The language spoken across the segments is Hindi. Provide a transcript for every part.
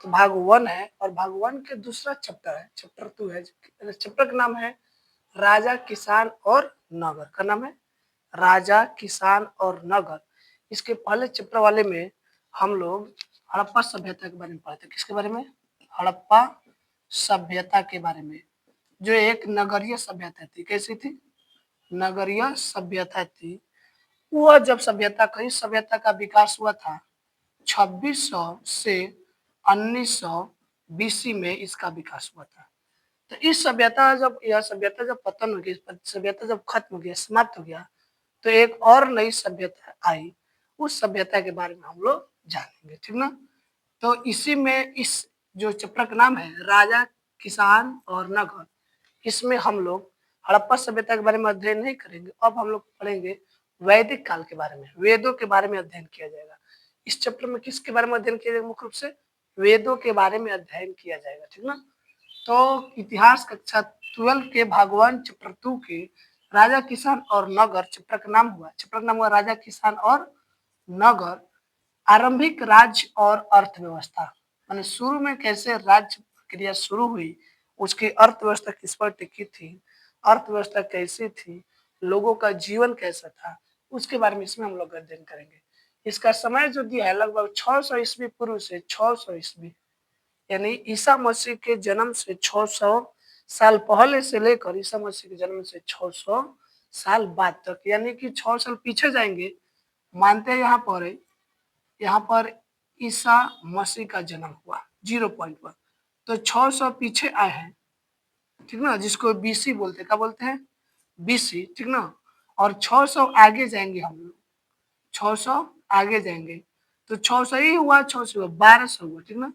तो भाग 1 है और भाग 1 के दूसरा चैप्टर है, चैप्टर 2 है। चैप्टर का नाम है राजा, किसान और नगर। का नाम है राजा, किसान और नगर। इसके पहले चैप्टर वाले में हम लोग हड़प्पा सभ्यता के बारे में पढ़े थे। किसके बारे में? हड़प्पा सभ्यता के बारे में, जो एक नगरीय सभ्यता थी। कैसी थी? नगरीय सभ्यता थी। वह जब सभ्यता का, इस सभ्यता का विकास हुआ था 2600 से 1900 बीसी में इसका विकास हुआ था। तो इस सभ्यता जब, यह सभ्यता जब पतन हो गई, सभ्यता जब खत्म हो गया, समाप्त हो गया, तो एक और नई सभ्यता आई। उस सभ्यता के बारे में हम लोग जानेंगे, ठीक ना। तो इसी में इस जो चैप्टर का नाम है राजा, किसान और नगर, इसमें हम लोग हड़प्पा सभ्यता के बारे में अध्ययन नहीं करेंगे। अब हम लोग पढ़ेंगे वैदिक काल के बारे में, वेदों के बारे में अध्ययन किया जाएगा। इस चैप्टर में किसके बारे में अध्ययन किया जाएगा? मुख्य रूप से वेदों के बारे में अध्ययन किया जाएगा, ठीक ना। तो इतिहास कक्षा 12 के भगवान चैप्टर 2 के राजा, किसान और नगर चैप्टर का नाम हुआ, चैप्टर का नाम हुआ राजा, किसान और नगर। आरंभिक राज्य और अर्थव्यवस्था, माने शुरू में कैसे राज्य प्रक्रिया शुरू हुई, उसकी अर्थव्यवस्था किस पर टिकी थी, अर्थव्यवस्था कैसी थी, लोगों का जीवन कैसा था, उसके बारे में इसमें हम लोग अध्ययन करेंगे। इसका समय जो दिया है लगभग 600 ईस्वी पूर्व से 600 ईस्वी, यानी ईसा मसीह के जन्म से 600 साल पहले से लेकर ईसा मसीह के जन्म से 600 साल बाद तक, यानी कि 6 साल पीछे जाएंगे। मानते हैं यहाँ पर ईसा मसीह का जन्म हुआ 0.1, तो 600 पीछे आए हैं, ठीक ना, जिसको बीसी बोलते हैं। क्या बोलते हैं? बीसी, ठीक ना। और 600 आगे जाएंगे हम लोग, 600 आगे जाएंगे, तो 600 ही हुआ, 600 हुआ, 1200 हुआ, ठीक ना।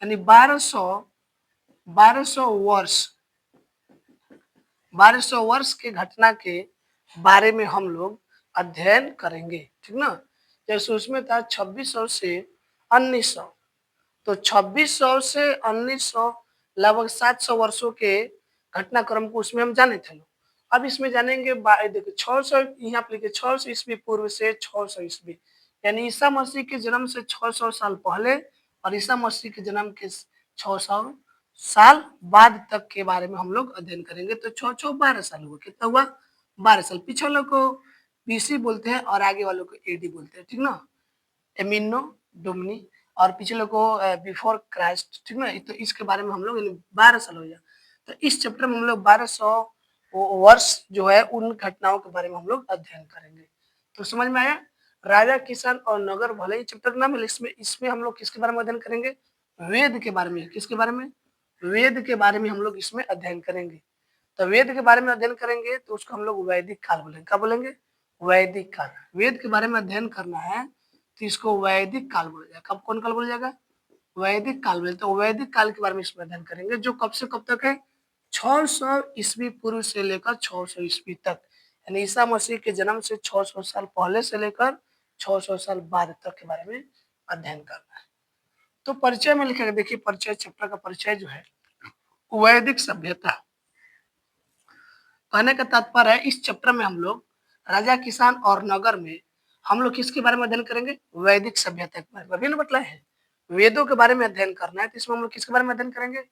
यानी 1200 वर्ष, 1200 वर्ष के घटना के बारे में हम लोग अध्ययन करेंगे, ठीक ना। जैसे उसमें था 2600 से 1900, तो 2600 से 1900 लगभग 700 वर्षों के घटनाक्रम को उसमें हम जाने थे। अब इसमें जानेंगे देखो 600, यहाँ पर लिखे 600 ईस्वी पूर्व से 600 ईस्वी, यानी ईसा मसीह के जन्म से 600 साल पहले और ईसा मसीह के जन्म के 600 साल बाद तक के बारे में हम लोग अध्ययन करेंगे। तो 6 12 साल हुआ, कितना हुआ? 12 साल। पीछे वालों को बीसी बोलते हैं और आगे वालों को एडी बोलते हैं, ठीक ना, एमिनो डोमिनी, और पिछले को बिफोर क्राइस्ट, ठीक ना। तो इसके बारे में हम लोग 12 साल हो गया। तो इस चैप्टर में हम लोग 1200 वर्ष जो है उन घटनाओं के बारे में हम लोग अध्ययन करेंगे। तो समझ में आया? राजा, किसान और नगर भले ही चैप्टर का नाम है, इसमें हम लोग किसके बारे में अध्ययन करेंगे? वेद के बारे में। किसके बारे में? वेद के बारे में हम लोग इसमें अध्ययन करेंगे। तो वेद के बारे में अध्ययन करेंगे तो उसको हम लोग वैदिक काल बोलेंगे। क्या बोलेंगे? वैदिक काल। वेद के बारे में अध्ययन करना है तो इसको वैदिक काल बोला जाएगा। कब, कौन काल बोला जाएगा? वैदिक काल बोलते। तो वैदिक काल के बारे में इसमें अध्ययन करेंगे, जो कब से कब तक है? 600 ईस्वी पूर्व से लेकर 600 ईस्वी तक, यानी ईसा मसीह के जन्म से 600 साल पहले से लेकर 600 साल बाद तक के बारे में अध्ययन करना है। तो परिचय में लिखेगा, देखिए परिचय, चैप्टर का परिचय जो है वैदिक सभ्यता। कहने का तात्पर्य है इस चैप्टर में हम लोग राजा, किसान और नगर में हम लोग किसके बारे में अध्ययन करेंगे? वैदिक सभ्यता के बारे में। अभी ना बतलाए हैं, वेदों के बारे में अध्ययन करना है, तो इसमें हम लोग किसके बारे में अध्ययन करेंगे?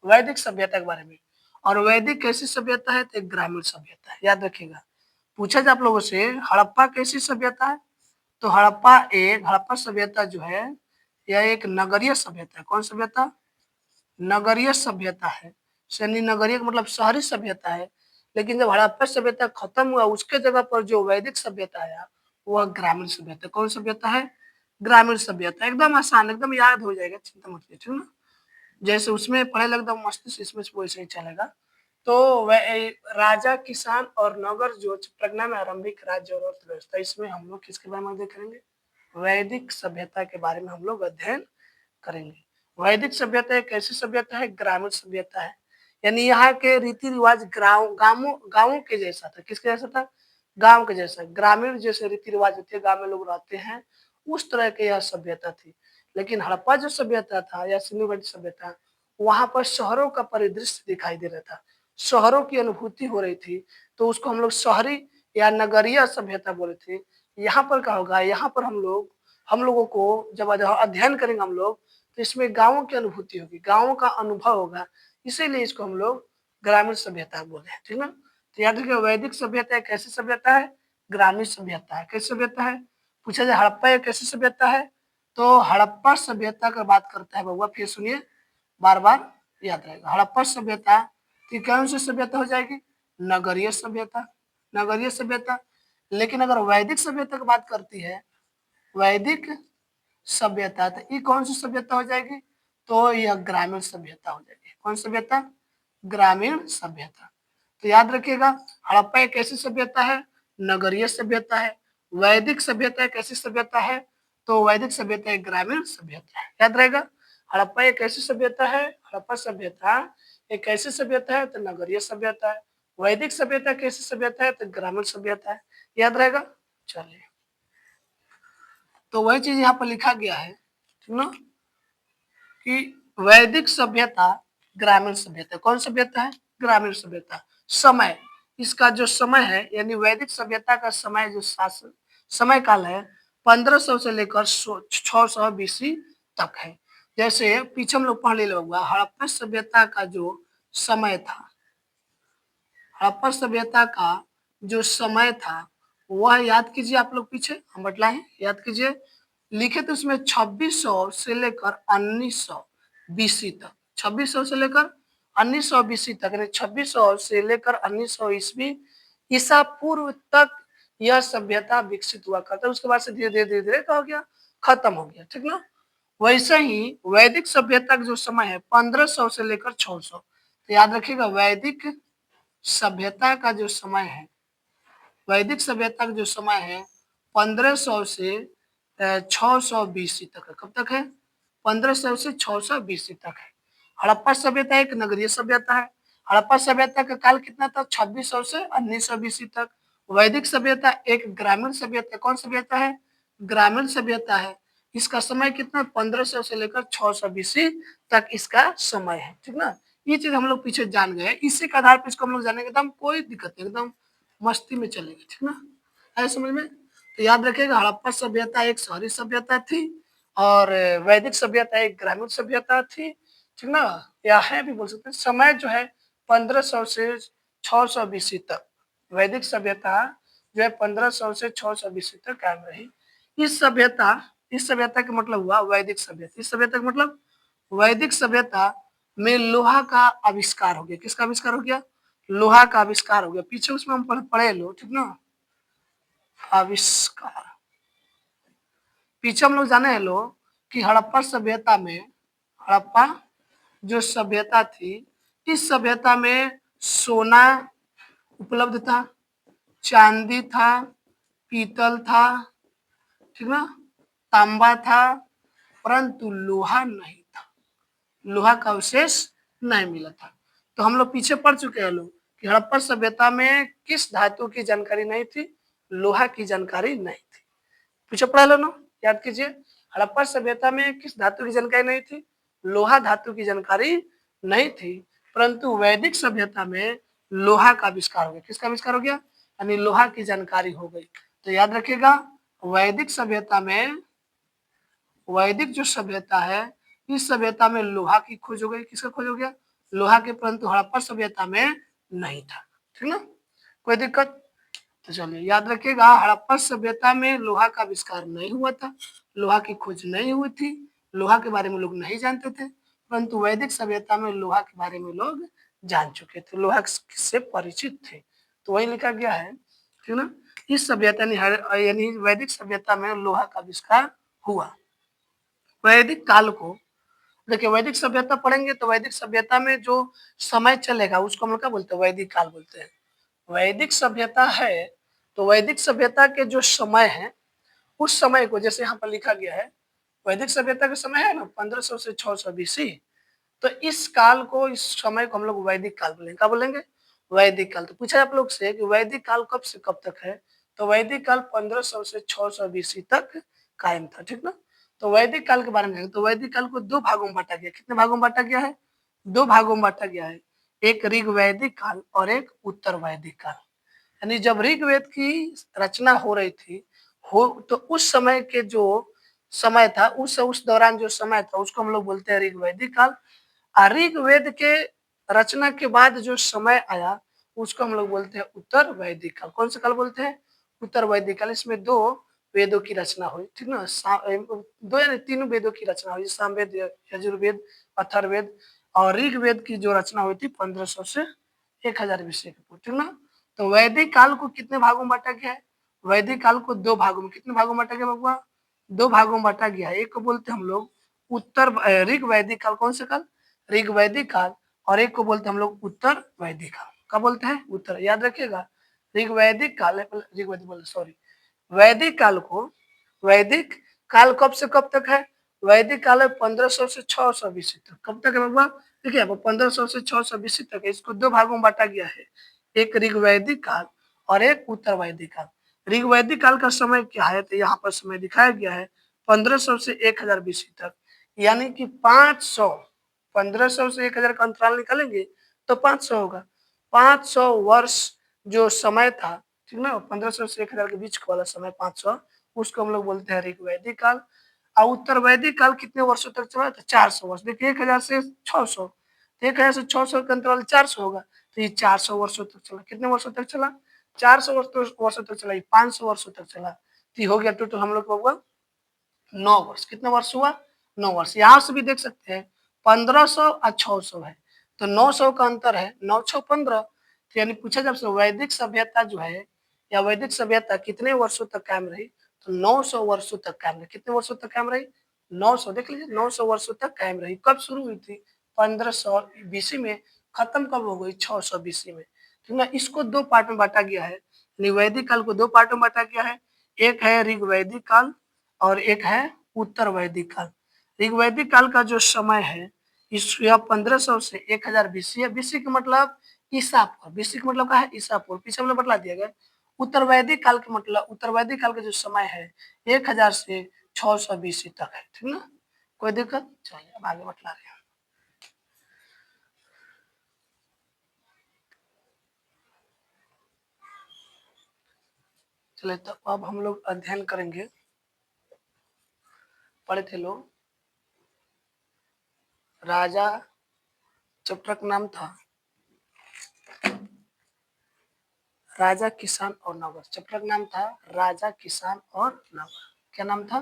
वैदिक सभ्यता के बारे में। और वैदिक कैसी सभ्यता है? तो एक ग्रामीण सभ्यता है, याद रखिएगा। पूछा जाए आप लोगों से हड़प्पा कैसी सभ्यता है, तो हड़प्पा सभ्यता जो है यह एक नगरीय सभ्यता है। कौन सभ्यता? नगरीय सभ्यता है। यानी नगरीय का मतलब शहरी सभ्यता है। लेकिन जब हड़प्पा सभ्यता खत्म हुआ, उसके जगह पर जो वैदिक सभ्यता आया वह ग्रामीण सभ्यता। कौन सभ्यता है? ग्रामीण सभ्यता। एकदम आसान, एकदम याद हो जाएगा, चिंता मत कीजिए, ठीक ना। जैसे उसमें पढ़े एकदम मस्ती से, इसमें वैसे ही चलेगा। तो वह राजा, किसान और नगर जो प्रज्ञा में आरंभिक राज्य और अर्थव्यवस्था, इसमें हम लोग किसके बारे में अध्ययन करेंगे? वैदिक सभ्यता के बारे में हम लोग अध्ययन करेंगे। वैदिक सभ्यता एक ऐसी सभ्यता है, ग्रामीण सभ्यता है, यानी यहाँ के रीति रिवाज गांवों के जैसा था। किसके जैसा था? गांव के जैसा, ग्रामीण जैसे रीति रिवाज होते हैं, गांव में लोग रहते हैं, उस तरह की यह सभ्यता थी। लेकिन हड़प्पा जो सभ्यता था या सिंधु घाटी सभ्यता, वहां पर शहरों का परिदृश्य दिखाई दे रहा था, शहरों की अनुभूति हो रही थी, तो उसको हम लोग शहरी या नगरीय सभ्यता बोले थे। यहाँ पर क्या होगा? यहाँ पर हम लोगों को जब अध्ययन करेंगे हम लोग, तो इसमें गाँवों की अनुभूति होगी, गाँवों का अनुभव होगा, इसीलिए इसको हम लोग ग्रामीण सभ्यता बोले हैं, ठीक ना? तो याद रखिए वैदिक सभ्यता एक ऐसी सभ्यता है, ग्रामीण सभ्यता है। कैसी सभ्यता है? पूछा जाए हड़प्पा एक कैसी सभ्यता है? तो हड़प्पा सभ्यता का बात करता है बउआ, फिर सुनिए बार-बार याद रहेगा। हड़प्पा सभ्यता की कौन सी सभ्यता हो जाएगी? नगरीय सभ्यता, नगरीय सभ्यता। लेकिन अगर वैदिक सभ्यता की बात करती है, वैदिक सभ्यता, तो ये कौन सी सभ्यता हो जाएगी? तो यह ग्रामीण सभ्यता हो जाएगी। कौन सभ्यता? ग्रामीण सभ्यता। तो याद रखिएगा हड़प्पा एक ऐसी सभ्यता है, नगरीय सभ्यता है। वैदिक सभ्यता एक ऐसी सभ्यता है, तो वैदिक सभ्यता एक ग्रामीण सभ्यता है। याद रहेगा हड़प्पा एक ऐसी सभ्यता है, हड़प्पा सभ्यता एक ऐसी सभ्यता है तो नगरीय सभ्यता है। वैदिक सभ्यता कैसी सभ्यता है? तो ग्रामीण सभ्यता है। याद रहेगा। चलिए, तो वही चीज यहाँ पर लिखा गया है, ठीक ना, कि वैदिक सभ्यता ग्रामीण सभ्यता। कौन सभ्यता है? ग्रामीण सभ्यता। समय, इसका जो समय है यानी वैदिक सभ्यता का समय जो शासन समय काल है 1500 से लेकर 600 बीसी तक है। जैसे पीछे हम लोग पढ़ ले होगा हड़प्पा सभ्यता का जो समय था, हड़प्पा सभ्यता का जो समय था वह याद कीजिए, आप लोग पीछे हम बतलाए याद कीजिए, लिखे तो उसमें 2600 से लेकर 1900 बीसी तक, 2600 से लेकर 1900 बीसी तक, यानी 2600 से लेकर 1900 ईस्वी ईसा पूर्व तक यह सभ्यता विकसित हुआ करता। उसके बाद से धीरे धीरे धीरे धीरे क्या हो गया? खत्म हो गया, ठीक ना। वैसे ही वैदिक सभ्यता का जो समय है 1500 से लेकर 600, तो याद रखिएगा वैदिक सभ्यता का जो समय है, वैदिक सभ्यता का जो समय है 1500 से 600 बीसी तक है। कब तक है? 1500 से 600 बीसी तक है। हड़प्पा सभ्यता एक नगरीय सभ्यता है। हड़प्पा सभ्यता का काल कितना था? 2600 से 1900 बीसी तक। वैदिक सभ्यता एक ग्रामीण सभ्यता। कौन सभ्यता है? ग्रामीण सभ्यता है। इसका समय कितना? 1500 से लेकर 600 बीसी तक इसका समय है, ठीक ना। ये चीज हम लोग पीछे जान गए, इसी के आधार पर इसको हम लोग जानेंगे, एकदम कोई दिक्कत नहीं, एकदम मस्ती में चलेगी, ठीक ना। है समझ में? तो याद रखिएगा हड़प्पा सभ्यता एक शहरी सभ्यता थी और वैदिक सभ्यता एक ग्रामीण सभ्यता थी, ठीक ना। या है भी बोल सकते हैं। समय जो है 1500 से 600 बीसी तक वैदिक सभ्यता जो है 1500 से 600 बीसी तक कायम रही। इस सभ्यता का मतलब हुआ वैदिक सभ्यता। इस सभ्यता का मतलब वैदिक सभ्यता में लोहा का आविष्कार हो गया। किसका आविष्कार हो गया? लोहा का आविष्कार हो गया। पीछे उसमें हम पढ़े लो, ठीक ना, आविष्कार। पीछे हम लोग जाने हैं लोग कि हड़प्पा सभ्यता में, हड़प्पा जो सभ्यता थी इस सभ्यता में सोना उपलब्ध था, चांदी था, पीतल था, ठीक ना, तांबा था, परंतु लोहा नहीं था। लोहा का अवशेष नहीं मिला था। तो हम लोग पीछे पढ़ चुके हैं लोग कि हड़प्पा सभ्यता में किस धातु की जानकारी नहीं थी? लोहा की जानकारी नहीं थी। पीछे पढ़ा लो ना, याद कीजिए। हड़प्पा सभ्यता में किस धातु की जानकारी नहीं थी? लोहा धातु की जानकारी नहीं थी। परंतु वैदिक सभ्यता में लोहा का आविष्कार हो गया। किसका आविष्कार हो गया? यानी लोहा की जानकारी हो गई। तो याद रखिएगा वैदिक सभ्यता में, वैदिक जो सभ्यता है इस सभ्यता में लोहा की खोज हो गई। किसका खोज हो गया? लोहा के। परंतु हड़प्पा सभ्यता में नहीं था, ठीक ना। कोई दिक्कत? तो चलिए याद रखिएगा हड़प्पा सभ्यता में लोहा का आविष्कार नहीं हुआ था, लोहा की खोज नहीं हुई थी, लोहा के बारे में लोग नहीं जानते थे। परंतु वैदिक सभ्यता में लोहा के बारे में लोग जान चुके थे, लोहा से परिचित थे। तो वही लिखा गया है, ठीक ना। इस सभ्यता यानी वैदिक सभ्यता में लोहा का आविष्कार हुआ। वैदिक काल को देखिए, वैदिक सभ्यता पढ़ेंगे तो वैदिक सभ्यता में जो समय चलेगा उसको हम लोग क्या बोलते हैं? वैदिक काल बोलते हैं। वैदिक सभ्यता है तो वैदिक सभ्यता के जो समय है उस समय को जैसे यहाँ पर लिखा गया है, वैदिक सभ्यता का समय है ना 1500 से 600 बीसी, तो इस काल को, इस समय को हम लोग वैदिक काल बोलेंगे। क्या बोलेंगे? वैदिक काल। तो पूछा आप लोग से कि वैदिक काल कब से कब तक है? तो वैदिक काल 1500 से 600 बीसी तक कायम था, ठीक ना। तो वैदिक काल के बारे में जाएंगे तो वैदिक काल को दो भागों में बांटा गया। कितने भागों में बांटा गया है? दो भागों में बांटा गया है। एक ऋग वैदिक काल और एक उत्तर वैदिक काल। यानी जब ऋग्वेद की रचना हो रही थी हो तो उस समय के जो समय था, उस दौरान जो समय था उसको हम लोग बोलते हैं ऋग्वैदिक काल। ऋग्वेद के रचना के बाद जो समय आया उसको हम लोग बोलते हैं उत्तर वैदिक काल। कौन सा काल बोलते हैं? उत्तर वैदिक काल। इसमें 2 वेदों की रचना हुई, ठीक ना? 2 यानी 3 वेदों की रचना हुई, सामवेद, यजुर्वेद, अथर्ववेद और ऋग्वेद की जो रचना हुई थी 1500 से 1000 बीसी के पूर्व, ठीक ना? तो वैदिक काल को कितने भागों में बांटा गया है? वैदिक काल को 2 भागों में, कितने भागों में बांटा गया बबुआ? 2 भागों में बांटा गया है। एक को बोलते हैं हम लोग उत्तर ऋग वैदिक काल। कौन सा काल? ऋग वैदिक काल। और एक को बोलते हैं हम लोग उत्तर वैदिक काल। क्या बोलते हैं? उत्तर। याद रखिएगा, ऋग वैदिक काल, ऋग वैदिक बोल सॉरी, वैदिक काल को, वैदिक काल कब से कब तक है? वैदिक काल है 1500 से 600 बीसी तक। कब तक है बाबा? देखिए, अब 1500 से 600 बीसी तक है। इसको 2 भागों में बांटा गया है, एक ऋग्वैदिक काल और एक उत्तर वैदिक काल। ऋग्वैदिक काल का समय क्या है? तो यहाँ पर समय दिखाया गया है 1500 से 1000 बीसी तक, यानी कि 500, 1500 से 1000 का अंतराल निकालेंगे तो 500 होगा। 500 वर्ष जो समय था, ठीक ना, 1500 से 1000 के बीच वाला समय 500, उसको हम लोग बोलते हैं ऋग्वैदिक काल। और उत्तर वैदिक काल कितने वर्षों तक चला था? 400 वर्ष। देखिए, 1000 से 600, 1000 से 600 का अंतराल 400 होगा, तो ये 400 वर्षों तक चला। कितने वर्षों तक चला? 400 वर्षों तक चला, ये 500 वर्षों तक चला। तो ये हो गया टोटल हम लोग का होगा 9 वर्ष। कितना वर्ष हुआ? 9 वर्ष। यहाँ से भी देख सकते हैं 1500 और 600 है, तो 900 का अंतर है, 9 6 15। तो यानी पूछा जब से वैदिक सभ्यता जो है, या वैदिक सभ्यता कितने वर्षों तक कायम रही? तो 900 वर्षों तक कायम रही। कितने वर्षों तक कायम रही? 900। देख लीजिए, 900 वर्षों तक कायम रही। कब शुरू हुई थी? 1500 बीसी में। खत्म कब हो गई? 600 बीसी में। तो ना, इसको 2 पार्ट में बांटा गया है, यानी वैदिक काल को 2 पार्ट में बांटा गया है। एक है ऋग्वैदिक काल और एक है उत्तर वैदिक काल। ऋग्वैदिक काल का जो समय है, इस यह 1500 से 1000 बीसी है। बीसी का मतलब ईसा पूर्व। बीसी का मतलब क्या है? ईसा पूर्व। पीछे हमने बतला दिया गया। उत्तर वैदिक काल का मतलब, उत्तर वैदिक काल का जो समय है 1000 से 600 बीसी तक है, ठीक ना? कोई दिक्कत? चलिए अब आगे बतला रहे हैं। चलिए, तो अब हम लोग अध्ययन करेंगे। पढ़े थे लोग, राजा चैप्टर का नाम था राजा, किसान और नगर। चैप्टर का नाम था राजा, किसान और नगर। क्या नाम था?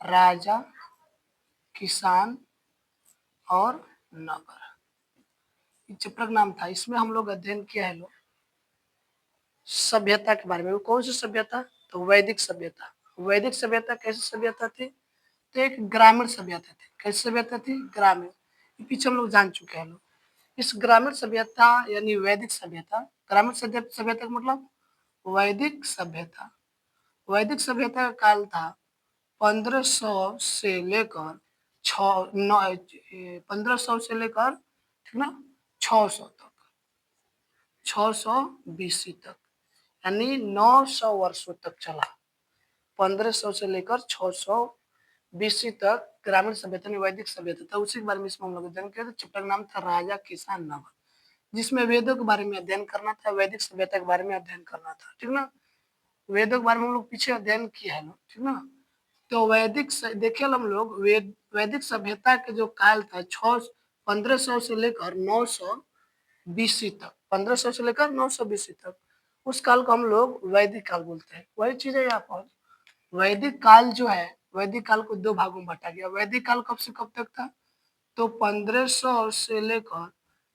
राजा, किसान और नगर, ये चैप्टर का नाम था। इसमें हम लोग अध्ययन किया है लोग सभ्यता के बारे में। वो कौन सी सभ्यता? तो वैदिक सभ्यता। वैदिक सभ्यता कैसी सभ्यता थी? तो एक ग्रामीण सभ्यता थी। कैसी सभ्यता थी? ग्रामीण। ये पीछे हम लोग जान चुके हैं लोग। इस ग्रामीण सभ्यता यानी वैदिक सभ्यता, ग्रामीण सभ्यता का मतलब वैदिक सभ्यता। वैदिक सभ्यता का काल था 1500 से लेकर 1500 से लेकर, ठीक ना, 600 तक, 600 बीसी तक, यानी 900 वर्षों तक चला। 1500 से लेकर 600 बीसी तक ग्रामीण सभ्यता में वैदिक सभ्यता था। उसी के बारे में इसमें हम लोग अध्ययन किया था। चैप्टर का नाम था राजा, किसान, नगर, जिसमें वेदों के बारे में अध्ययन करना था, वैदिक सभ्यता के बारे में अध्ययन करना था, ठीक ना? वेदों के बारे में हम लोग पीछे अध्ययन किया है ना, ठीक ना? तो देखिए हम लोग वैदिक सभ्यता के जो काल था 1500 से लेकर 900 बीसी तक, 1500 से लेकर 900 बीसी तक, उस काल को हम लोग वैदिक काल बोलते हैं। वही चीज है यहाँ पर। वैदिक काल जो है, वैदिक काल को 2 भागों में बांटा गया। वैदिक काल कब से कब तक था? तो 1500 से लेकर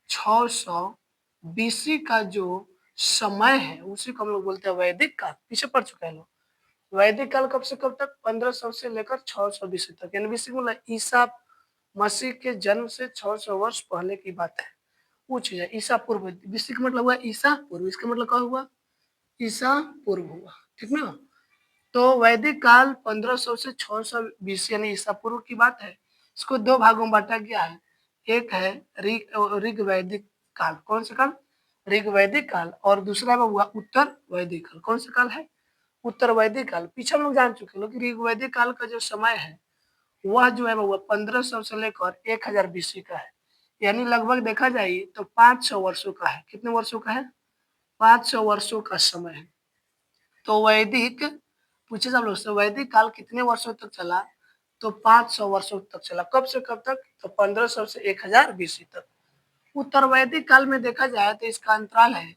600 बीसी का जो समय है उसी को हम लोग बोलते हैं वैदिक काल। पीछे पढ़ चुके हैं लोग। वैदिक काल कब से कब तक? 1500 से लेकर 600 बीसी तक, यानी बीसी मतलब ईसा मसीह के जन्म से 600 वर्ष पहले की बात है। वो चीज है ईसा पूर्व। बीसी का मतलब हुआ ईसा पूर्व। इसका मतलब क्या हुआ? ईसा पूर्व हुआ, ठीक ना? तो वैदिक काल 1500 से 600 बीसी यानी ईसा पूर्व की बात है। इसको 2 भागों में बांटा गया है। एक है ऋग वैदिक काल। कौन सा काल? ऋग वैदिक काल। और दूसरा हुआ उत्तर वैदिक काल। कौन सा काल है? उत्तर वैदिक काल। पीछे हम लोग जान चुके हैं कि ऋग वैदिक काल का जो समय है वह जो है वह 1500 से लेकर 1000 बीसी का है, यानी लगभग देखा जाए तो 500 वर्षों का है। कितने वर्षों का है? 500 वर्षों का समय है। तो वैदिक, पूछे सब लोग से वैदिक काल कितने वर्षों तक चला? तो 500 वर्षों तक चला। कब से कब तक? तो 1500 से 1000 बीसी तक। उत्तर वैदिक काल में देखा जाए तो इसका अंतराल है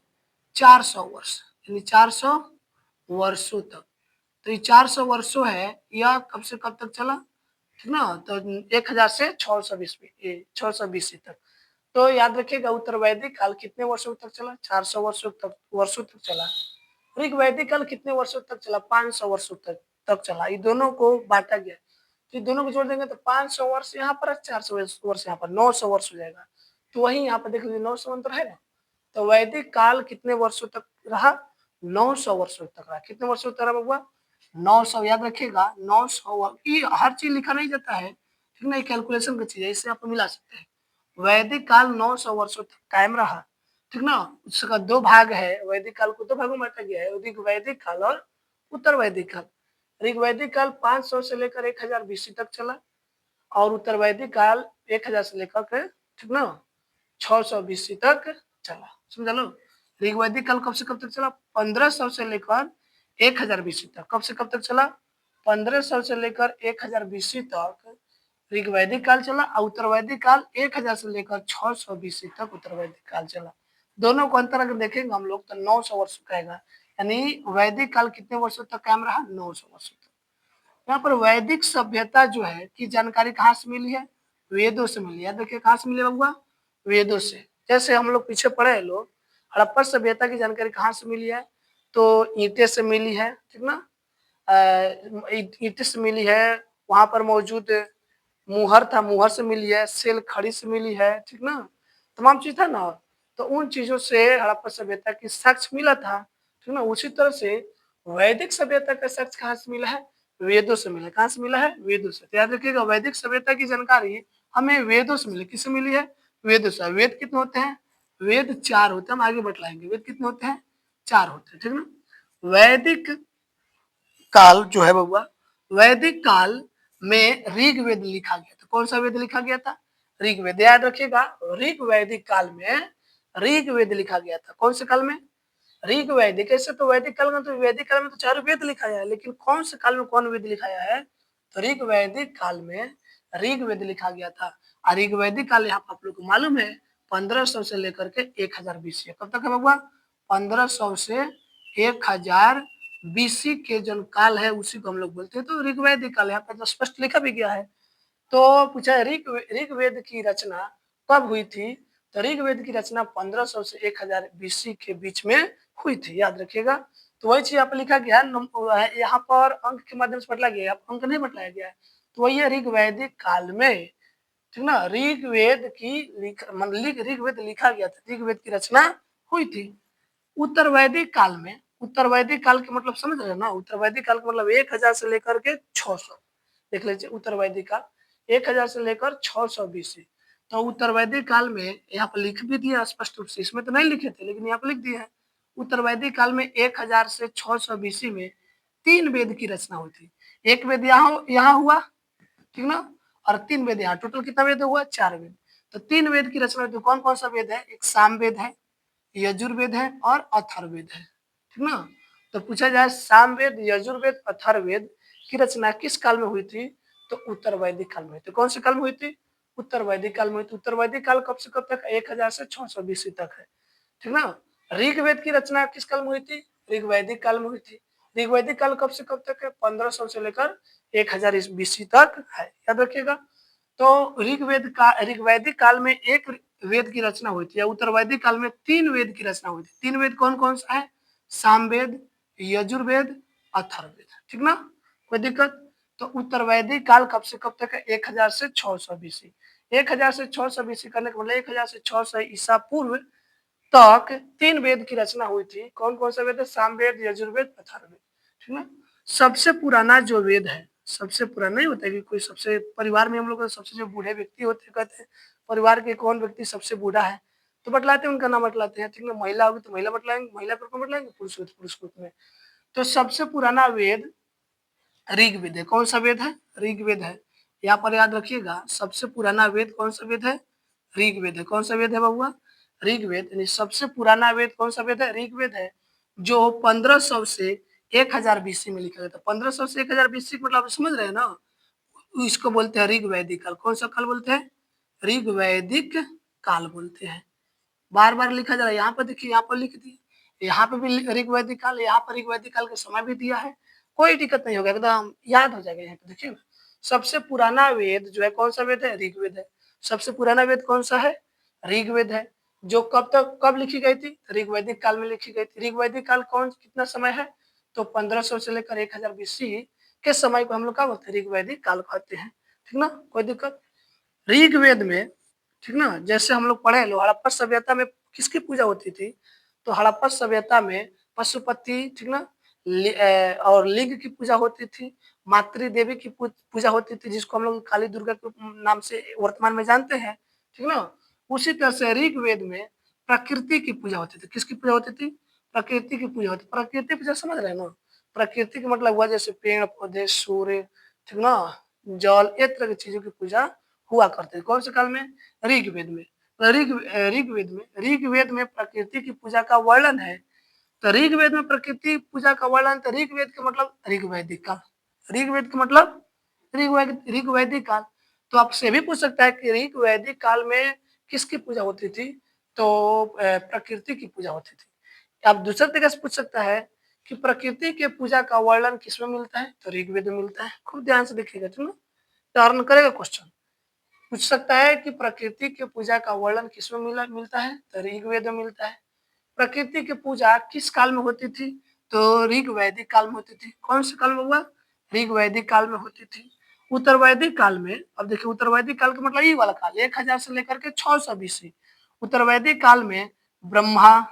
400 वर्ष, यानी 400 वर्षों तक। तो ये 400 वर्षों है, यह कब से कब तक चला, ठीक ना? तो 1000 से 600 बीसी तक। तो याद रखिएगा उत्तर वैदिक काल कितने वर्षों तक चला? 400 वर्षों तक चला। ऋग वैदिक काल कितने वर्षों तक चला? 500 वर्षों तक चला। ये दोनों को बांटा गया, तो ये दोनों को जोड़ देंगे तो 500 वर्ष यहाँ पर, 400 वर्ष यहाँ पर, 900 वर्ष हो जाएगा। तो वही यहाँ पर देख लीजिए 900 अंतर है ना। तो वैदिक काल कितने वर्षों तक रहा? 900 वर्षों तक रहा। कितने वर्षों तक रहा बबुआ? 900। याद रखिएगा 900। ये हर चीज लिखा नहीं जाता है, ठीक ना, कैलकुलेशन की चीज है, इससे आप मिला सकते हैं। वैदिक काल 900 वर्षों तक कायम रहा, ठीक ना। उसका दो भाग है, वैदिक काल को दो भागों में बांटा गया है, ऋग वैदिक काल और उत्तर वैदिक काल। ऋग वैदिक काल 500 से लेकर 1000 बीसी तक चला, और उत्तर वैदिक काल 1000 से लेकर के, ठीक ना, 600 बीसी तक चला। समझ लो। ऋग वैदिक काल कब से कब तक चला? 1500 से लेकर 1000 बीसी तक। कब से कब तक चला? 1500 से लेकर 1000 बीसी तक ऋग वैदिक काल चला, और उत्तर वैदिक काल 1000 से लेकर 600 बीसी तक उत्तर वैदिक काल चला। दोनों को अंतर अगर देखेंगे हम लोग तो 900 वर्ष का आएगा, यानी वैदिक काल कितने वर्षों तक कायम रहा? 900 वर्षों तक। यहाँ पर वैदिक सभ्यता जो है की जानकारी कहाँ से मिली है? वेदों से मिली है। देखिए कहाँ से मिली बबुआ? वेदों से। जैसे हम लोग पीछे पढ़े हैं लोग, हड़प्पा सभ्यता की जानकारी कहाँ से मिली है? तो ईंटे से मिली है, ठीक ना। ईंटे से मिली है। वहां पर मौजूद मुहर था, मुहर से मिली है। सेल खड़ी से मिली है, ठीक ना। तमाम चीज था ना। तो उन चीजों से हड़प्पा सभ्यता की साक्ष्य मिला था, ठीक ना। उसी तरह से वैदिक सभ्यता का साक्ष्य कहाँ से मिला है? वेदों से मिला। कहाँ से मिला है? वेदों से। तो याद रखिएगा वैदिक सभ्यता की जानकारी हमें वेदों से मिली। किससे मिली है? वेदों से। वेद कितने होते हैं? वेद 4 होते हैं। हम आगे बतलाएंगे वेद कितने होते हैं। 4 होते हैं, ठीक ना। वैदिक काल जो है बबुआ, वैदिक काल में ऋग्वेद लिखा गया था। कौन सा वेद लिखा गया था? ऋग्वेद। याद रखिएगा ऋग वैदिक काल में ऋग्वेद लिखा गया था। कौन से काल में? ऋग वैदिक। ऐसे तो वैदिक काल में, तो वैदिक काल में तो 4 वेद लिखाया है, लेकिन कौन से काल में कौन वेद लिखाया है? तो ऋग वैदिक काल में ऋग्वेद लिखा गया था। और ऋग वैदिक काल यहाँ आप लोग को मालूम है 1500 से लेकर के 1000 बीसी। कब तक है बबुआ? 1500 से 1000 बीसी के जो काल है उसी को हम लोग बोलते हैं। तो ऋग्वैदिक काल यहाँ पर तो स्पष्ट लिखा भी गया है। तो पूछा ऋग्वेद की रचना कब हुई थी? तो ऋग्वेद की रचना 1500 से 1000 बीसी के बीच में हुई थी। याद रखिएगा। तो वही चीज यहाँ पर लिखा गया है, यहाँ पर अंक के माध्यम से बतला गया है, अंक नहीं बतलाया गया है। तो वही है ऋग्वैदिक काल में, ठीक ना, ऋग्वेद लिखा गया था, ऋग्वेद की रचना हुई थी। उत्तर वैदिक काल में, उत्तर वैदिक काल के मतलब समझ रहे ना, उत्तर वैदिक काल का मतलब 1000 से लेकर के 600। देख लीजिए उत्तर वैदिक काल 1000 से लेकर 600 बीसी। तो उत्तर वैदिक काल में यहाँ पर लिख भी दिया स्पष्ट रूप से, इसमें तो नहीं लिखे थे लेकिन यहाँ पर लिख दिया है। उत्तर वैदिक काल में 1000 से 600 बीसी में 3 वेद की रचना हुई थी। एक वेद यहाँ हुआ, ठीक ना, और 3 वेद यहाँ। टोटल कितना वेद हुआ? 4 वेद। तो 3 वेद की रचना हुई थी। कौन कौन सा वेद है? एक सामवेद है, यजुर्वेद है और अथर्ववेद है, ठीक ना। तो पूछा जाए सामवेद, यजुर्वेद, अथर्ववेद की रचना किस काल में हुई थी? तो उत्तर वैदिक काल में हुई थी। कौन से काल में हुई थी? उत्तर वैदिक काल में हुई थी। उत्तर वैदिक काल कब से कब तक? 1000 से 600 बीसी तक है, ठीक ना। ऋग्वेद की रचना किस काल में हुई थी? ऋग्वैदिक काल में हुई थी। ऋग्वैदिक काल कब से कब तक है? 1500 से लेकर 1000 बीसी तक है। याद रखिएगा। तो ऋग्वैदिक काल में एक वेद की रचना हुई थी, उत्तर वैदिक काल में 3 वेद की रचना हुई थी। 3 वेद कौन कौन सा है? सामवेद, यजुर्वेद, अथर्ववेद, ठीक ना। कोई दिक्कत? तो उत्तर वैदिक काल कब से कब तक है? 1000 से 600 बीसी। 1000 से 600 बीसी करने का मतलब 1000 से 600 ईसा पूर्व तक 3 वेद की रचना हुई थी। कौन कौन सा वेद है? सामवेद, यजुर्वेद, अथर्ववेद, ठीक ना। सबसे पुराना जो वेद है, सबसे पुराना नहीं होता है कि कोई सबसे, परिवार में हम लोग सबसे जो बूढ़े व्यक्ति होते हैं, कहते हैं परिवार के कौन व्यक्ति सबसे बूढ़ा है, तो बतलाते हैं उनका नाम बतलाते हैं, ठीक है। महिला होगी तो महिला बतलाएंगे, महिला पर कौन बतलाएंगे? पुरुष हो तो पुरुष रूप में। तो सबसे पुराना वेद ऋग्वेद है। कौन सा वेद है? ऋग्वेद है। यहाँ पर याद रखिएगा सबसे पुराना वेद कौन सा वेद है? ऋग्वेद है। कौन सा वेद है बबुआ? ऋग्वेद। यानी सबसे पुराना वेद कौन सा वेद है? ऋग्वेद है, जो 1500 से 1000 बीसी में लिखा गया था। 1500 से 1000 बीसी मतलब समझ रहे हैं ना। इसको बोलते हैं ऋग्वैदिक काल। कौन सा काल बोलते हैं? ऋग्वैदिक काल बोलते हैं। बार बार लिखा जा रहा है, यहाँ पर देखिए, यहाँ पर लिख दिए, यहाँ पे भी ऋग्वैदिक काल, यहाँ पर ऋग्वैदिक काल का समय भी दिया है। कोई दिक्कत नहीं होगा, एकदम याद हो जाएगा। यहाँ पे देखिए ना, सबसे पुराना वेद जो है कौन सा वेद है? ऋग्वेद है। सबसे पुराना वेद कौन सा है? ऋग्वेद है। जो कब लिखी गई थी? ऋग्वैदिक काल में लिखी गई थी। ऋग्वैदिक काल कितना समय है? तो 1500 से लेकर 1000 बीसी के समय को हम लोग क्या बोलते हैं? ऋग्वैदिक काल कहते हैं। ठीक ना, कोई दिक्कत? ऋग्वेद में, ठीक ना, जैसे हम लोग पढ़े लो, हड़प्पा सभ्यता में किसकी पूजा होती थी? तो हड़प्पा सभ्यता में पशुपति, ठीक ना, और लिंग की पूजा होती थी। मातृ देवी की पूजा होती थी, जिसको हम लोग काली दुर्गा के नाम से वर्तमान में जानते हैं। ठीक ना, उसी तरह से ऋग्वेद में प्रकृति की पूजा होती थी। किसकी पूजा होती थी? प्रकृति की पूजा होती। प्रकृति पूजा समझ रहे हैं ना? प्रकृति का मतलब हुआ जैसे पेड़ पौधे, सूर्य, ठीक ना, जल, एक तरह की चीजों की पूजा हुआ करते थे। कौन से काल में? ऋग्वेद में। ऋग्वेद में प्रकृति की पूजा का वर्णन है। तो ऋग्वेद में प्रकृति पूजा का वर्णन, तो ऋग्वेद का मतलब ऋग्वैदिक काल। ऋग्वेद का मतलब ऋग्वैदिक काल। तो आपसे भी पूछ सकता है कि ऋग्वैदिक काल में किसकी पूजा होती थी? तो प्रकृति की पूजा होती थी। आप दूसरे तरीके से पूछ सकता है कि प्रकृति के पूजा का वर्णन किसमें मिलता है? तो ऋग्वेद में मिलता है। खूब ध्यान से देखिएगा, ठीक ना, टर्न करेगा क्वेश्चन। पूछ सकता है कि प्रकृति के पूजा का वर्णन किसमें मिलता है? तो ऋग्वेद में मिलता है। प्रकृति की पूजा किस काल में होती थी? तो ऋग्वैदिक काल में होती थी। कौन से काल में हुआ? ऋग्वैदिक काल में होती थी। उत्तरवैदिक काल में, अब देखिए उत्तरवैदिक काल का मतलब ये वाला काल 1000 से लेकर के 600 बीसी। उत्तरवैदिक काल में ब्रह्मा,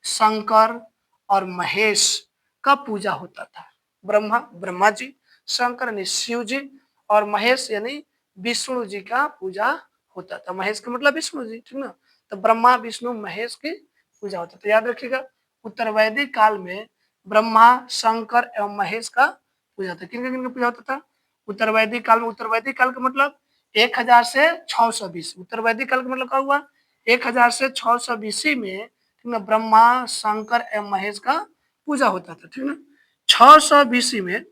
शंकर और महेश का पूजा होता था। ब्रह्मा जी, शंकर यानी शिव जी, और महेश यानी विष्णु जी का पूजा होता था। महेश का मतलब विष्णु जी, ठीक ना। तो ब्रह्मा, विष्णु, महेश की पूजा होता था। याद रखिएगा, उत्तरवैदिक काल में ब्रह्मा, शंकर एवं महेश का पूजा होता था। किन का पूजा होता था? उत्तरवैदिक काल में। उत्तरवैदिक काल का मतलब 1000 से 600 बीसी। उत्तरवैदिक काल का मतलब क्या हुआ? 1000 से 600 बीसी में ब्रह्मा, शंकर एवं महेश का पूजा होता था। ठीक ना। 600 बीसी में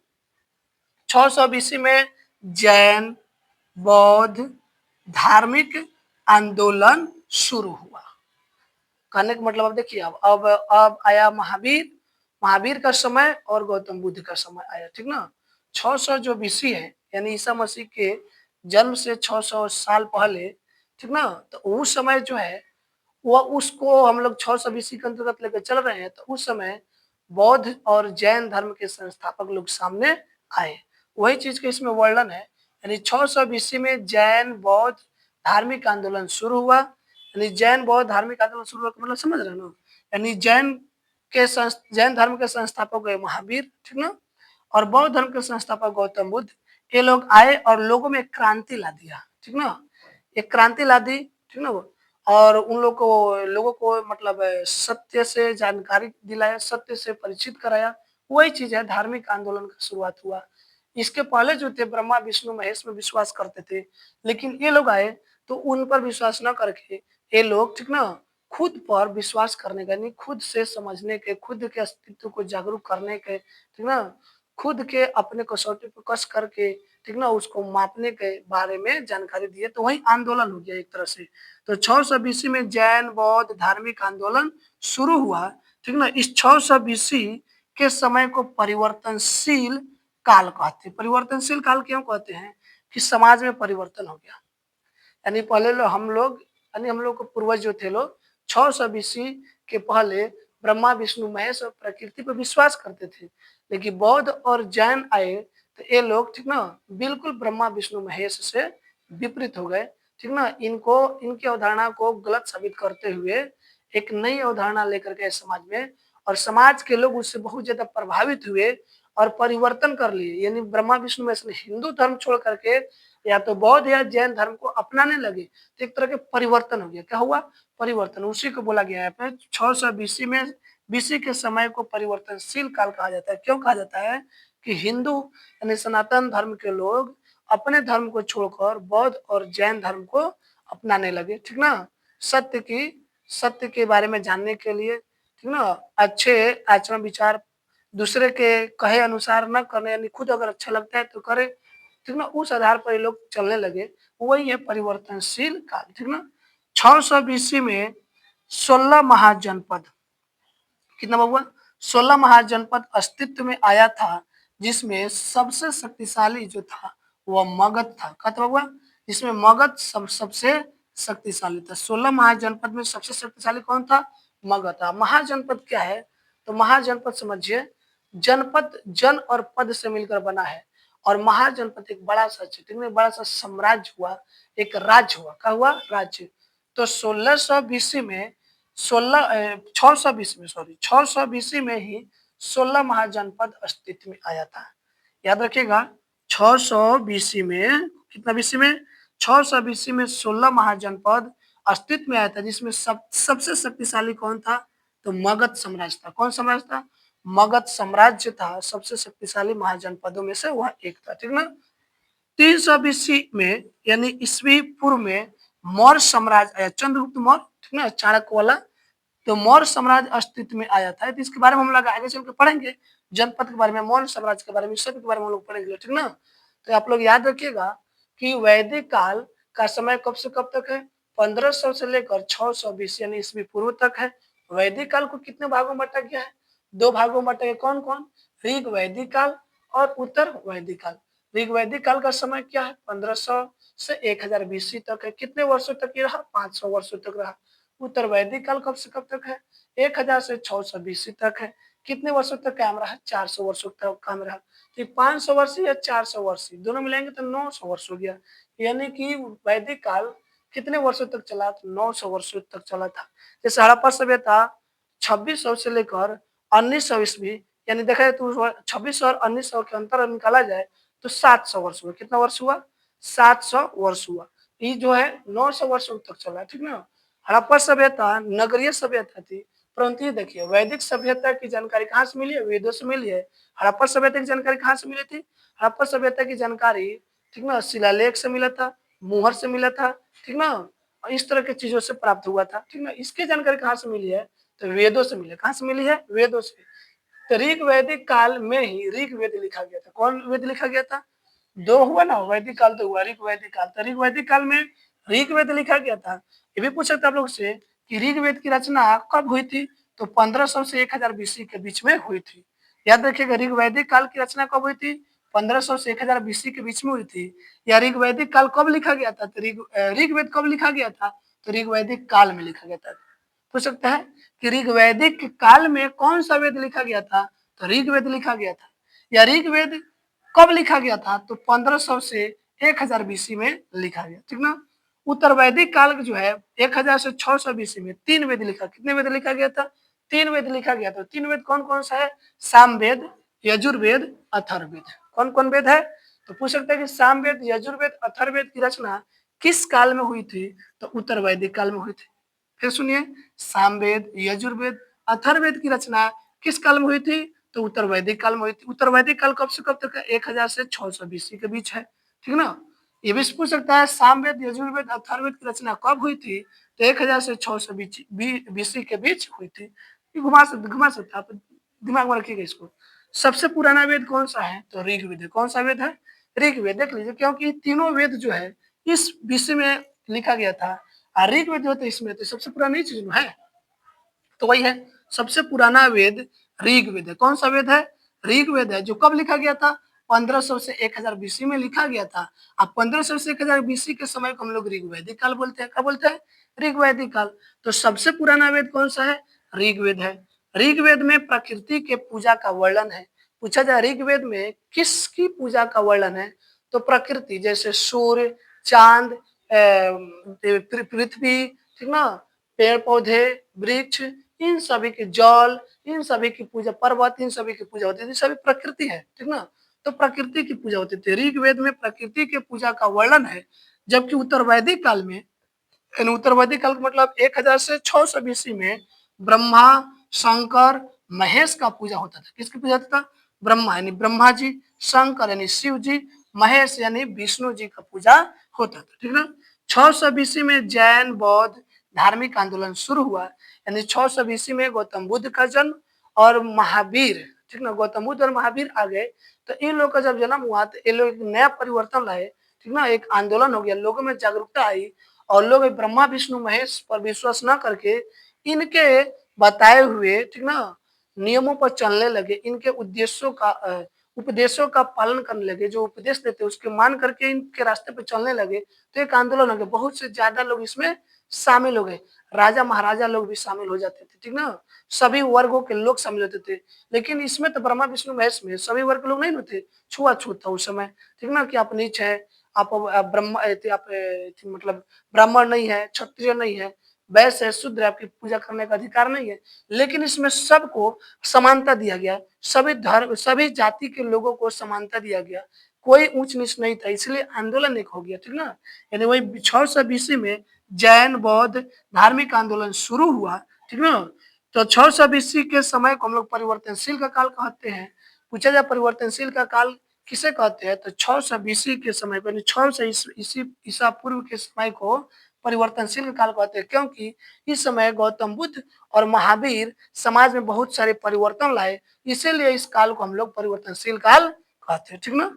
600 बीसी में जैन बौद्ध धार्मिक आंदोलन शुरू हुआ। कहने का मतलब, अब देखिए, अब आया महावीर, महावीर का समय और गौतम बुद्ध का समय आया। ठीक ना। 600 जो बीसी है, यानी ईसा मसीह के जन्म से 600 साल पहले, ठीक ना, तो उस समय जो है वो, उसको हम लोग 600 बीसी के अंतर्गत लेकर चल रहे हैं। तो उस समय बौद्ध और जैन धर्म के संस्थापक लोग सामने आए। वही चीज का इसमें वर्णन है। यानी 600 बीसी में जैन बौद्ध धार्मिक आंदोलन शुरू हुआ। यानी जैन बौद्ध धार्मिक आंदोलन शुरू हुआ का मतलब समझ रहे हैं ना? यानी जैन धर्म के संस्थापक है महावीर, ठीक ना, और बौद्ध धर्म के संस्थापक गौतम बुद्ध। ये लोग आए और लोगों में क्रांति ला दिया। ठीक ना, एक क्रांति ला दी। ठीक ना, वो, और उन लोगों को मतलब सत्य से जानकारी दिलाया, सत्य से परिचित कराया। वही चीज है, धार्मिक आंदोलन का शुरुआत हुआ। इसके पहले जो थे ब्रह्मा, विष्णु, महेश में विश्वास करते थे, लेकिन ये लोग आए तो उन पर विश्वास न करके ये लोग, ठीक ना, खुद पर विश्वास करने का, नहीं, खुद से समझने के, खुद के अस्तित्व को जागरूक करने के, ठीक ना, खुद के अपने कसौटी पर कस करके, ठीक ना, उसको मापने के बारे में जानकारी दिए। तो वही आंदोलन हो गया एक तरह से। तो 600 बीसी में जैन बौद्ध धार्मिक आंदोलन शुरू हुआ। ठीक ना। इस 600 बीसी के समय को परिवर्तनशील काल कहते हैं। परिवर्तनशील काल क्यों कहते हैं? कि समाज में परिवर्तन हो गया। यानी पहले हम लोग के पूर्वज जो थे लोग 600 बीसी के पहले ब्रह्मा, विष्णु, महेश और प्रकृति पर विश्वास करते थे। लेकिन बौद्ध और जैन आए तो ये लोग, ठीक ना, बिल्कुल ब्रह्मा, विष्णु, महेश से विपरीत हो गए। ठीक ना, इनकी अवधारणा को गलत साबित करते हुए एक नई अवधारणा लेकर के समाज में, और समाज के लोग उससे बहुत ज्यादा प्रभावित हुए और परिवर्तन कर लिए। यानी ब्रह्मा, विष्णु, महेश ने हिंदू धर्म छोड़ करके या तो बौद्ध या जैन धर्म को अपनाने लगे। तो एक तरह के परिवर्तन हो गया। क्या हुआ? परिवर्तन। उसी को बोला गया है 600 बीसी में, बीसी के समय को परिवर्तनशील काल कहा जाता है। क्यों कहा जाता है? कि हिंदू यानी सनातन धर्म के लोग अपने धर्म को छोड़कर बौद्ध और जैन धर्म को अपनाने लगे। ठीक ना। सत्य के बारे में जानने के लिए, ठीक ना, अच्छे आचरण विचार, दूसरे के कहे अनुसार न करने, यानी खुद अगर अच्छा लगता है तो करे, ठीक ना, उस आधार पर ये लोग चलने लगे, वही है परिवर्तनशील काल, ठीक ना। 600 बीसी में 16 महाजनपद, कितना हुआ, 16 महाजनपद अस्तित्व में आया था, जिसमें सबसे शक्तिशाली जो था वह मगध था। खत्म हुआ, जिसमें मगध सबसे शक्तिशाली था। 16 महाजनपद में सबसे शक्तिशाली कौन था, मगध था। महाजनपद क्या है, तो महाजनपद समझिए, जनपद जन और पद से मिलकर बना है, और महाजनपद एक बड़ा सा क्षेत्र में बड़ा सा साम्राज्य हुआ, एक राज्य हुआ। क्या हुआ, राज्य। तो 1600 बीसी में 600 बीसी में, सॉरी 600 बीसी में ही 16 महाजनपद अस्तित्व में आया था। याद रखिएगा, 600 बीसी में, कितना बीसी में, 600 बीसी में 16 महाजनपद अस्तित्व में आया था, जिसमें सबसे शक्तिशाली कौन था, तो मगध साम्राज्य था। कौन साम्राज्य था, मगध साम्राज्य था, सबसे शक्तिशाली महाजनपदों में से वह एक था, ठीक ना। 300 बीसी में यानी ईस्वी पूर्व में मौर्य साम्राज्य आया, चंद्रगुप्त मौर्य, ठीक ना, चाणक्य वाला। तो मौर्य साम्राज्य अस्तित्व में आया था, तो इसके बारे में हम लोग आगे चल के पढ़ेंगे, जनपद के बारे में, मौर्य साम्राज्य के बारे में, सब के बारे में हम लोग पढ़ेंगे, ठीक ना। तो आप लोग याद रखिएगा कि वैदिक काल का समय कब से कब तक है, 1500 से लेकर 600 बीसी यानी ईस्वी पूर्व तक है। वैदिक काल को कितने भागों में बांटा गया है, 2 भागों में बांटा गया। कौन कौन, ऋग वैदिक काल और उत्तर वैदिक काल। ऋग वैदिक काल का समय क्या है, 1500 से 1000 बीसी तक है। कितने वर्षों तक ये रहा, 500 वर्षों तक रहा। उत्तर वैदिक काल कब से कब तक है, 1000 से 600 बीसी तक है। कितने वर्षों तक कायम रहा, 400 वर्षों तक कायम रहा। तो 500 वर्ष या 400 वर्ष दोनों मिलाएंगे तो 900 वर्ष हो गया। यानी कि वैदिक काल कितने वर्षों तक चला, तो 900 वर्षों तक चला था। जैसे हड़प्पा सभ्यता 2600 से लेकर 1900 ईस्वी, यानी देखा जाए तो 2600 और 1900 के अंतर निकाला जाए तो 700 वर्ष हुआ। कितना वर्ष हुआ, 700 वर्ष हुआ। ये जो है 900 वर्षों तक चला, ठीक ना। हड़प्पा सभ्यता नगरीय सभ्यता थी, परंतु ये देखिए वैदिक सभ्यता की जानकारी कहाँ से मिली है, वेदों से मिली है। हड़प्पा सभ्यता की जानकारी कहाँ से मिली थी, हड़प्पा सभ्यता की जानकारी, ठीक ना, शिलालेख से मिला था, मुहर से मिला था, ठीक ना, इस तरह की चीजों से प्राप्त हुआ था, ठीक ना। इसकी जानकारी कहाँ से मिली है, तो वेदों से मिली। कहाँ से मिली है, वेदों से। तो ऋग वैदिक काल में ही ऋग वेद लिखा गया था। कौन वेद लिखा गया था, 2 हुआ ना, वैदिक काल तो हुआ, ऋग वैदिक काल। तो ऋग वैदिक काल में ऋग वेद लिखा गया था। ये भी पूछ सकते आप लोग से कि ऋग वेद की रचना कब हुई थी, तो 1500 से 1000 बीसी के बीच में हुई थी। याद रखिएगा, ऋग वैदिक काल की रचना कब हुई थी, 1500 से 1000 बीसी के बीच में हुई थी। या ऋग वैदिक काल कब लिखा गया था, तो ऋग्वेद कब लिखा गया था, तो ऋग वैदिक काल में लिखा गया था। पूछ सकता है कि ऋग्वैदिक काल में कौन सा वेद लिखा गया था, तो ऋग्वेद लिखा गया था। या ऋग्वेद कब लिखा गया था, तो 1500 से 1000 बीसी में लिखा गया, ठीक ना। उत्तर वैदिक काल जो है 1000 से 600 बीसी में 3 वेद लिखा। कितने वेद लिखा गया था, 3 वेद लिखा गया था। 3 वेद कौन कौन सा है, सामवेद, यजुर्वेद, अथर्ववेद। कौन कौन वेद है, तो पूछ सकते हैं कि सामवेद, यजुर्वेद, अथर्ववेद की रचना किस काल में हुई थी, तो उत्तर वैदिक काल में हुई थी। फिर सुनिए, सामवेद, यजुर्वेद, अथर्ववेद की रचना किस काल में हुई थी, तो उत्तर वैदिक काल में हुई थी। उत्तर वैदिक काल कब से कब तक है, 1000 से 600 बीसी के बीच है, ठीक ना। ये भी पूछ सकता है सामवेद, यजुर्वेद, अथर्ववेद की रचना कब हुई थी, तो 1000 से 600 बीसी के बीच हुई थी। ये घुमा सकता आप दिमाग में रखिएगा इसको। सबसे पुराना वेद कौन सा है, तो ऋग्वेद है। कौन सा वेद है, ऋग्वेद। देख लीजिए, क्योंकि तीनों वेद जो है इस विषय में लिखा गया था, और ऋग्वेद जो है इसमें तो सबसे पुरानी चीज है, तो वही है सबसे पुराना वेद ऋग्वेद है। कौन सा वेद है, ऋग्वेद है, जो कब लिखा गया था, 1500 से 1000 बीसी में लिखा गया था। अब 1500 से 1000 बीसी के समय को हम लोग ऋग्वैदिक काल बोलते हैं। क्या बोलते हैं, ऋग्वैदिक काल। तो सबसे पुराना वेद कौन सा है, ऋग्वेद है। ऋग्वेद में प्रकृति के पूजा का वर्णन है। पूछा जाए ऋग्वेद में किसकी पूजा का वर्णन है, तो प्रकृति, जैसे सूर्य, चांद, पृथ्वी, ठीक ना, पेड़ पौधे, वृक्ष, इन सभी के जल, इन सभी की पूजा, पर्वत, इन सभी की पूजा होती थी। सभी प्रकृति है, ठीक ना। तो प्रकृति की पूजा होती थी। ऋग्वेद में प्रकृति के पूजा का वर्णन है। जबकि उत्तर वैदिक काल में, उत्तर वैदिक काल का मतलब 1000 से 600 बीसी में ब्रह्मा, शंकर, महेश का पूजा होता था। किसकी पूजा होता था, ब्रह्मा यानी ब्रह्मा जी, शंकर यानी शिव जी, महेश यानी विष्णु जी का पूजा होता था, ठीक ना। 600 बीसी में जैन बौद्ध धार्मिक आंदोलन शुरू हुआ, यानी 600 बीसी में गौतम बुद्ध का जन्म और महावीर, ठीक ना, गौतम बुद्ध और महावीर आ गए, तो इन लोग का जब जन्म हुआ तो ये लोग एक नया परिवर्तन लाए, ठीक ना? एक आंदोलन हो गया, लोगों में जागरूकता आई और लोग ब्रह्मा, विष्णु, महेश पर विश्वास ना करके इनके बताए हुए, ठीक ना, नियमों पर चलने लगे, इनके उद्देश्यों का उपदेशों का पालन करने लगे, जो उपदेश देते उसके मान करके इनके रास्ते पे चलने लगे, तो एक आंदोलन हो गया, बहुत से ज़्यादा लोग इसमें शामिल हो गए। राजा-महाराजा लोग भी शामिल हो जाते थे, ठीक ना? सभी वर्गों के लोग शामिल होते थे। लेकिन इसमें तो ब्रह्मा, विष्णु, महेश में सभी वर्ग के लोग नहीं होते, छुआ-छूत था उस समय, ठीक ना? कि आप नीच हैं, आप ब्रह्म आप मतलब ब्राह्मण नहीं है, क्षत्रिय नहीं है, वैश्य है, शूद्र है, आपकी पूजा करने का अधिकार नहीं है। लेकिन इसमें सबको समानता दिया गया, सभी धर्म, सभी जाति के लोगों को समानता दिया गया, कोई ऊंच-नीच नहीं था, इसलिए आंदोलन एक हो गया, ठीक ना? यानी वही 600 बीसी में जैन, बौद्ध धार्मिक आंदोलन शुरू हुआ, ठीक ना? तो 600 बीसी के समय को हम लोग परिवर्तनशील का काल कहते हैं। पूछा जाए परिवर्तनशील का काल किसे कहते हैं? तो 600 बीसी के समय को, यानी 600 ईसा पूर्व के समय को परिवर्तनशील काल कहते हैं, क्योंकि इस समय गौतम बुद्ध और महावीर समाज में बहुत सारे परिवर्तन लाए, इसीलिए इस काल को हम लोग परिवर्तनशील काल कहते हैं, ठीक ना?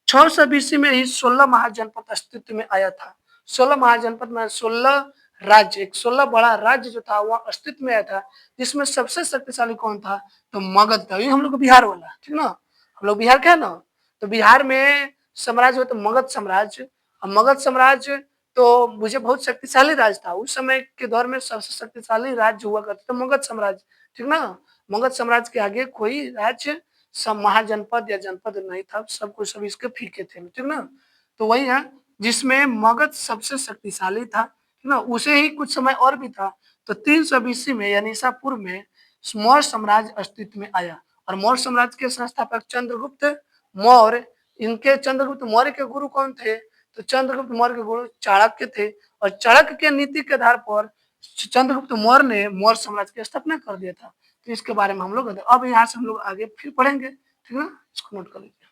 600 बीसी में ही 16 महाजनपद अस्तित्व में आया था। 16 महाजनपद में 16 राज्य, एक 16 बड़ा राज्य जो था वह अस्तित्व में आया था, जिसमें सबसे शक्तिशाली कौन था? तो मगध था। ये हम लोग को बिहार वाला, ठीक ना? हम लोग बिहार का है ना? तो बिहार में साम्राज्य हो तो मगध साम्राज्य, और मगध साम्राज्य तो मुझे बहुत शक्तिशाली राज्य था। उस समय के दौर में सबसे शक्तिशाली राज्य हुआ करता था मगध साम्राज्य, ठीक ना? मगध साम्राज्य के आगे कोई राज्य सब महाजनपद या जनपद नहीं था, सब कुछ सब इसके फीके थे, ठीक ना? तो वही है जिसमें मगध सबसे शक्तिशाली था, ठीक ना? उसे ही कुछ समय और भी था। तो 300 बीसी में यानी ईसा पूर्व में मौर्य साम्राज्य अस्तित्व में आया, और मौर्य साम्राज्य के संस्थापक चंद्रगुप्त मौर्य, इनके चंद्रगुप्त मौर्य के गुरु कौन थे? तो चंद्रगुप्त मौर्य के गुरु चाणक्य थे, और चाणक्य के नीति के आधार पर चंद्रगुप्त मौर्य ने मौर्य साम्राज्य की स्थापना कर दिया था। तो इसके बारे में हम लोग अब यहाँ से हम लोग आगे फिर पढ़ेंगे, ठीक है ना? इसको नोट कर लीजिए।